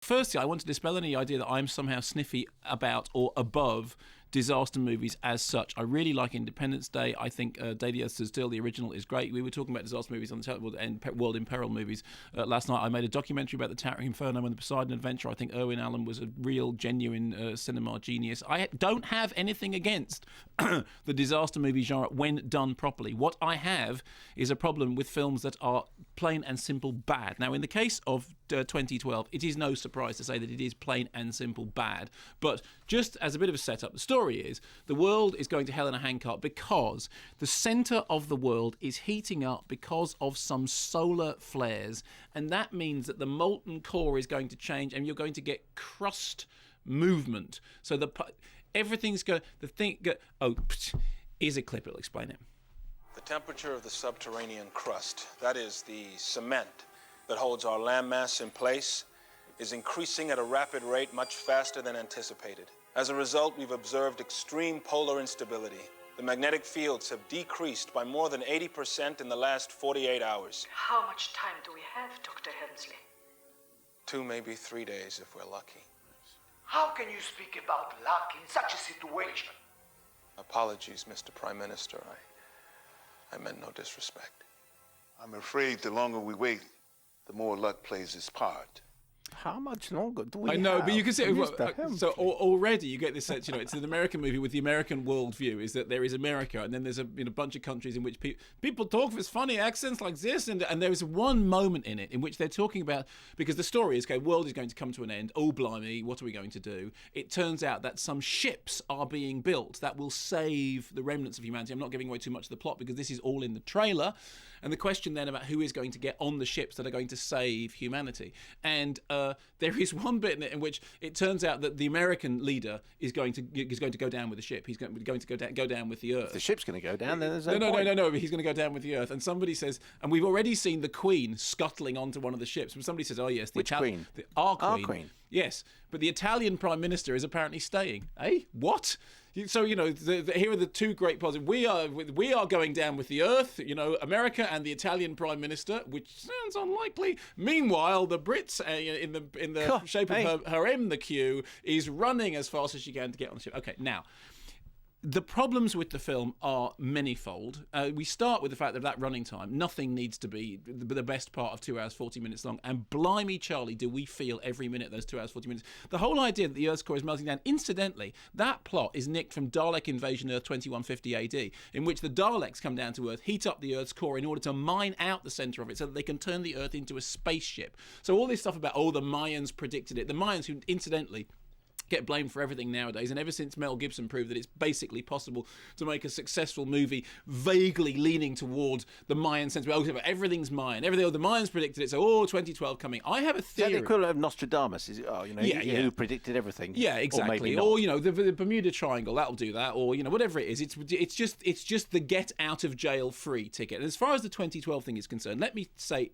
firstly, I want to dispel any idea that I'm somehow sniffy about or above disaster movies as such. I really like Independence Day. I think Day the Earth Stood Still, the original, is great. We were talking about disaster movies on the World in Peril movies last night. I made a documentary about the Towering Inferno and the Poseidon Adventure. I think Irwin Allen was a real, genuine cinema genius. I don't have anything against the disaster movie genre when done properly. What I have is a problem with films that are plain and simple bad. Now, in the case of 2012, it is no surprise to say that it is plain and simple bad. But just as a bit of a setup, the story is the world is going to hell in a handcart because the centre of the world is heating up because of some solar flares. And that means that the molten core is going to change and you're going to get crust movement. So everything's going... Here's a clip, it'll explain it. The temperature of the subterranean crust, that is the cement that holds our landmass in place, is increasing at a rapid rate much faster than anticipated. As a result, we've observed extreme polar instability. The magnetic fields have decreased by more than 80% in the last 48 hours. How much time do we have, Dr. Helmsley? 2, maybe 3 days if we're lucky. How can you speak about luck in such a situation? Apologies, Mr. Prime Minister. I meant no disrespect. I'm afraid the longer we wait, the more luck plays its part. How much longer do we have? I know, but you can see... Mr. So already you get this sense, it's an American movie with the American worldview, is that there is America, and then there's a bunch of countries in which people talk with funny accents like this, and there is one moment in it in which they're talking about... Because the story is, okay, world is going to come to an end. Oh, blimey, what are we going to do? It turns out that some ships are being built that will save the remnants of humanity. I'm not giving away too much of the plot because this is all in the trailer. And the question then about who is going to get on the ships that are going to save humanity. And... there is one bit in it in which it turns out that the American leader is going to go down with the ship. He's going to go down with the Earth. If the ship's going to go down, then there's no. He's going to go down with the Earth. And somebody says, and we've already seen the Queen scuttling onto one of the ships. And somebody says, oh yes, Which Queen? Our Queen. Yes, but the Italian Prime Minister is apparently staying. Eh? What? So, here are the two great positives. We are going down with the Earth, America and the Italian Prime Minister, which sounds unlikely. Meanwhile, the Brits, in the shape of her M, the Q, is running as fast as she can to get on the ship. Okay, now... The problems with the film are manifold. We start with the fact that running time, nothing needs to be the best part of 2 hours, 40 minutes long. And blimey, Charlie, do we feel every minute of those 2 hours, 40 minutes. The whole idea that the Earth's core is melting down, incidentally, that plot is nicked from Dalek Invasion Earth 2150 AD, in which the Daleks come down to Earth, heat up the Earth's core in order to mine out the centre of it so that they can turn the Earth into a spaceship. So all this stuff about, the Mayans predicted it. The Mayans who, incidentally... get blamed for everything nowadays, and ever since Mel Gibson proved that it's basically possible to make a successful movie vaguely leaning towards the Mayan sense, everything's Mayan, the Mayans predicted it, so 2012 coming. I have a theory. Is that the equivalent of Nostradamus? Is it? Who predicted everything? Yeah, exactly. Or the Bermuda Triangle, that'll do that. Or whatever it is. It's just the get out of jail free ticket. And as far as the 2012 thing is concerned, let me say.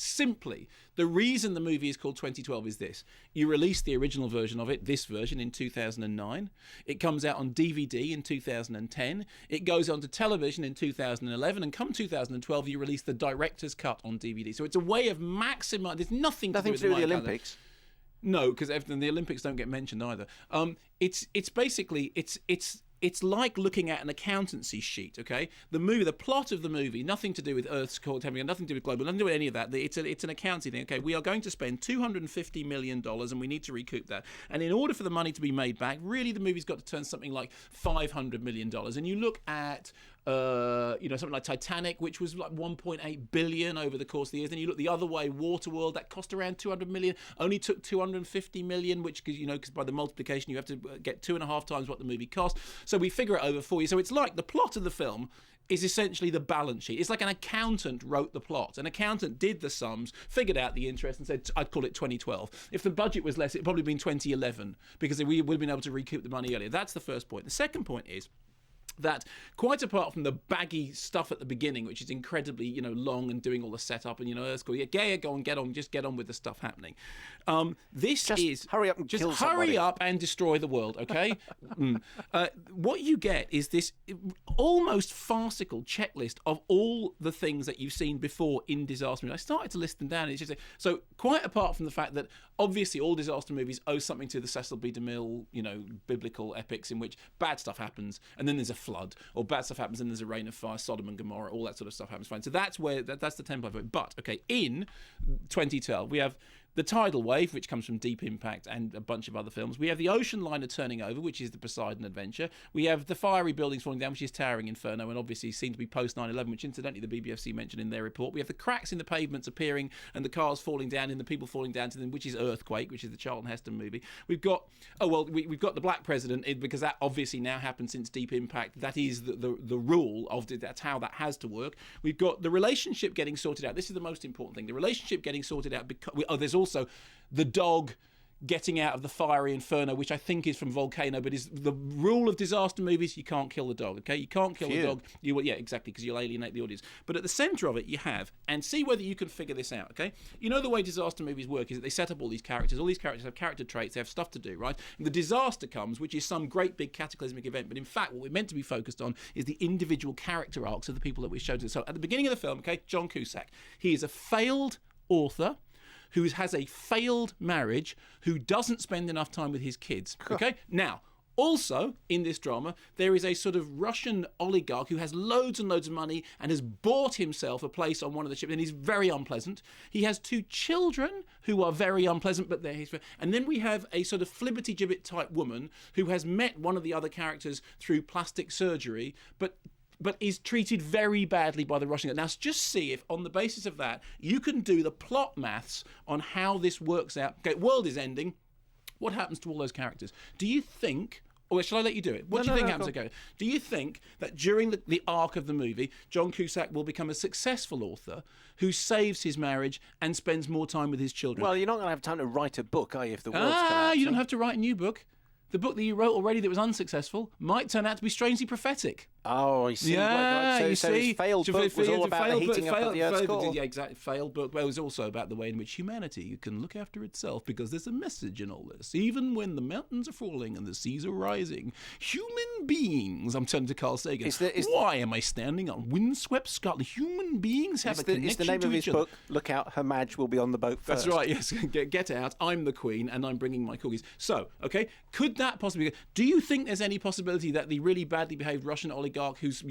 Simply, the reason the movie is called 2012 is this. You released the original version of it, this version, in 2009. It comes out on DVD in 2010. It goes on to television in 2011. And come 2012, you release the director's cut on DVD. So it's a way of maximising... There's nothing to do with the Olympics. No, because the Olympics don't get mentioned either. It's basically... It's like looking at an accountancy sheet, okay? The plot of the movie, nothing to do with Earth's core temperature, nothing to do with global, nothing to do with any of that. It's an accountancy thing, okay? We are going to spend $250 million and we need to recoup that. And in order for the money to be made back, really the movie's got to turn something like $500 million. And you look at, something like Titanic, which was like $1.8 billion over the course of the years. Then you look the other way, Waterworld, that cost around $200 million, only took $250 million, which, because by the multiplication, you have to get 2.5 times what the movie cost. So we figure it over for you. So it's like the plot of the film is essentially the balance sheet. It's like an accountant wrote the plot. An accountant did the sums, figured out the interest and said, I'd call it 2012. If the budget was less, it'd probably been 2011 because we would have been able to recoup the money earlier. That's the first point. The second point is, that quite apart from the baggy stuff at the beginning, which is incredibly, long and doing all the setup and, that's cool. Yeah, go on, just get on with the stuff happening. Hurry up and kill somebody. Hurry up and destroy the world, okay? What you get is this almost farcical checklist of all the things that you've seen before in disaster movies. I started to list them down. And it's just so quite apart from the fact that obviously all disaster movies owe something to the Cecil B. DeMille, biblical epics in which bad stuff happens and then there's a flood, or bad stuff happens and there's a rain of fire, Sodom and Gomorrah, all that sort of stuff happens. Fine. So that's where that's the template of it. But okay, in 2012 we have the tidal wave, which comes from Deep Impact and a bunch of other films. We have the ocean liner turning over, which is the Poseidon Adventure. We have the fiery buildings falling down, which is Towering Inferno, and obviously seen to be post 9/11, which incidentally the BBFC mentioned in their report. We have the cracks in the pavements appearing and the cars falling down and the people falling down to them, which is Earthquake, which is the Charlton Heston movie. We've got we've got the Black President, because that obviously now happened since Deep Impact. That is the rule of that's how that has to work. We've got the relationship getting sorted out. This is the most important thing. The relationship getting sorted out because there's also the dog getting out of the fiery inferno, which I think is from Volcano, but is the rule of disaster movies: you can't kill the dog. Okay, you can't kill the dog. Yeah, exactly, because you'll alienate the audience. But at the centre of it, you have, and see whether you can figure this out. Okay, the way disaster movies work is that they set up all these characters. All these characters have character traits. They have stuff to do, right? And the disaster comes, which is some great big cataclysmic event. But in fact, what we're meant to be focused on is the individual character arcs of the people that we showed. So at the beginning of the film, okay, John Cusack, he is a failed author who has a failed marriage, who doesn't spend enough time with his kids. Okay? Now, also, in this drama, there is a sort of Russian oligarch who has loads and loads of money and has bought himself a place on one of the ships, and he's very unpleasant. He has 2 children who are very unpleasant, but they're his. And then we have a sort of flibbity-gibbet type woman who has met one of the other characters through plastic surgery, but is treated very badly by the Russian. Now, just see if, on the basis of that, you can do the plot maths on how this works out. Okay, world is ending. What happens to all those characters? Do you think... Or shall I let you do it? What do you think happens? Okay. Do you think that during the arc of the movie, John Cusack will become a successful author who saves his marriage and spends more time with his children? Well, you're not going to have time to write a book, are you, if the world's collapsing? You don't have to write a new book. The book that you wrote already that was unsuccessful might turn out to be strangely prophetic. Oh, I see. Yeah, right. So his failed book was all about the heating up of the Earth's core. Yeah, exactly. Failed book. But it was also about the way in which humanity can look after itself, because there's a message in all this. Even when the mountains are falling and the seas are rising, human beings, I'm turning to Carl Sagan, why am I standing on windswept Scotland? Human beings have a connection to each other. It's the name of his book, Look Out, Her Madge Will Be on the Boat First. That's right, yes. Get out, I'm the Queen, and I'm bringing my cookies. So, okay, could that possibly... Do you think there's any possibility that the really badly behaved Russian oligarch who's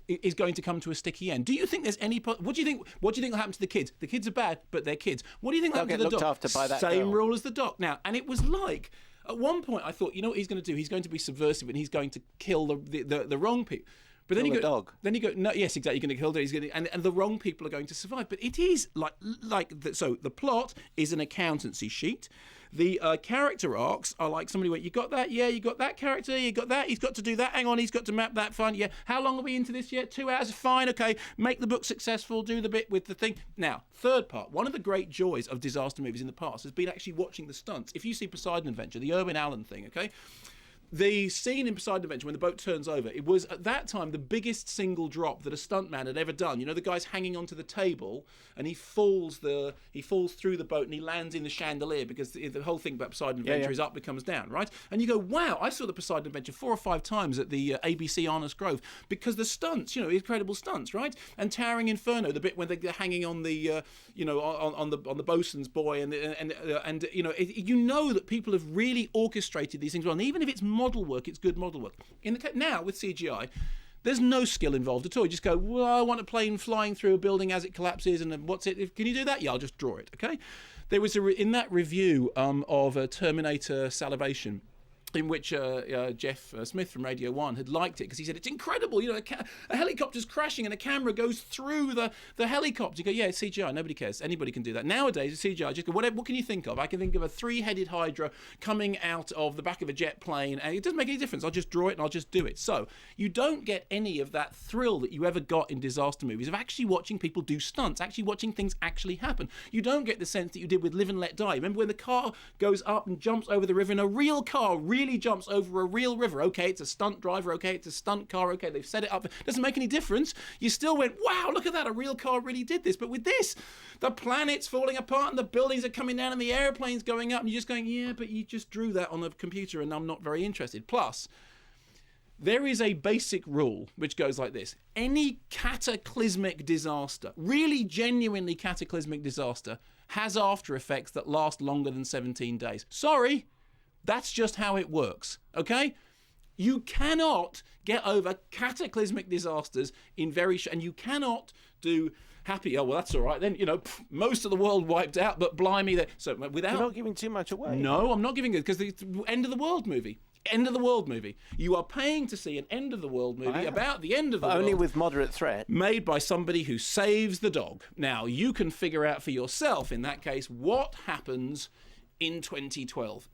is going to come to a sticky end? Do you think there's any... What do you think will happen to the kids? The kids are bad, but they're kids. What do you think will happen to the doc? After by that Same girl. rule as the doc. Now, and it was like... At one point, I thought, what he's going to do? He's going to be subversive and he's going to kill the wrong people. But then you go, no, yes, exactly. You're going to kill the. He's going to, and the wrong people are going to survive. But it is so. The plot is an accountancy sheet. The character arcs are like somebody went, you got that? Yeah, you got that character? You got that? He's got to do that. Hang on, he's got to map that. Fine. Yeah. How long are we into this yet? 2 hours. Fine. Okay. Make the book successful. Do the bit with the thing. Now, third part. One of the great joys of disaster movies in the past has been actually watching the stunts. If you see Poseidon Adventure, the Irwin Allen thing, okay? The scene in Poseidon Adventure when the boat turns over, it was at that time the biggest single drop that a stuntman had ever done. The guy's hanging onto the table and he falls through the boat and he lands in the chandelier, because the whole thing about Poseidon Adventure is up, it comes down, right? And you go, wow, I saw the Poseidon Adventure 4 or 5 times at the ABC Honest Grove, because the stunts, incredible stunts, right? And Towering Inferno, the bit when they're hanging on the, on the bosun's boy, and that people have really orchestrated these things well, and even if it's model work, it's good model work. Now with CGI, there's no skill involved at all. You just go, well, I want a plane flying through a building as it collapses, and what's it? Can you do that? Yeah, I'll just draw it. Okay. There was in that review of Terminator Salivation, in which Jeff Smith from Radio 1 had liked it because he said, it's incredible, a helicopter's crashing and a camera goes through the helicopter. You go, yeah, it's CGI, nobody cares, anybody can do that. Nowadays, it's CGI, just go, what can you think of? I can think of a 3-headed Hydra coming out of the back of a jet plane, and it doesn't make any difference. I'll just draw it and I'll just do it. So, you don't get any of that thrill that you ever got in disaster movies of actually watching people do stunts, actually watching things actually happen. You don't get the sense that you did with Live and Let Die. Remember when the car goes up and jumps over the river in a real car, really jumps over a real river. Okay, it's a stunt driver. Okay, it's a stunt car. Okay, they've set it up. Doesn't make any difference. You still went, wow, look at that. A real car really did this. But with this, the planet's falling apart and the buildings are coming down and the airplane's going up. And you're just going, yeah, but you just drew that on a computer and I'm not very interested. Plus, there is a basic rule which goes like this. Any cataclysmic disaster, really genuinely cataclysmic disaster, has after effects that last longer than 17 days. Sorry, that's just how it works, okay? You cannot get over cataclysmic disasters in and you cannot do happy, oh, well, that's all right then, most of the world wiped out, but blimey, so without... You're not giving too much away. No, I'm not giving it, because the end of the world movie. End of the world movie. You are paying to see an end of the world movie about the end of the world. Only with moderate threat. Made by somebody who saves the dog. Now, you can figure out for yourself, in that case, what happens in 2012.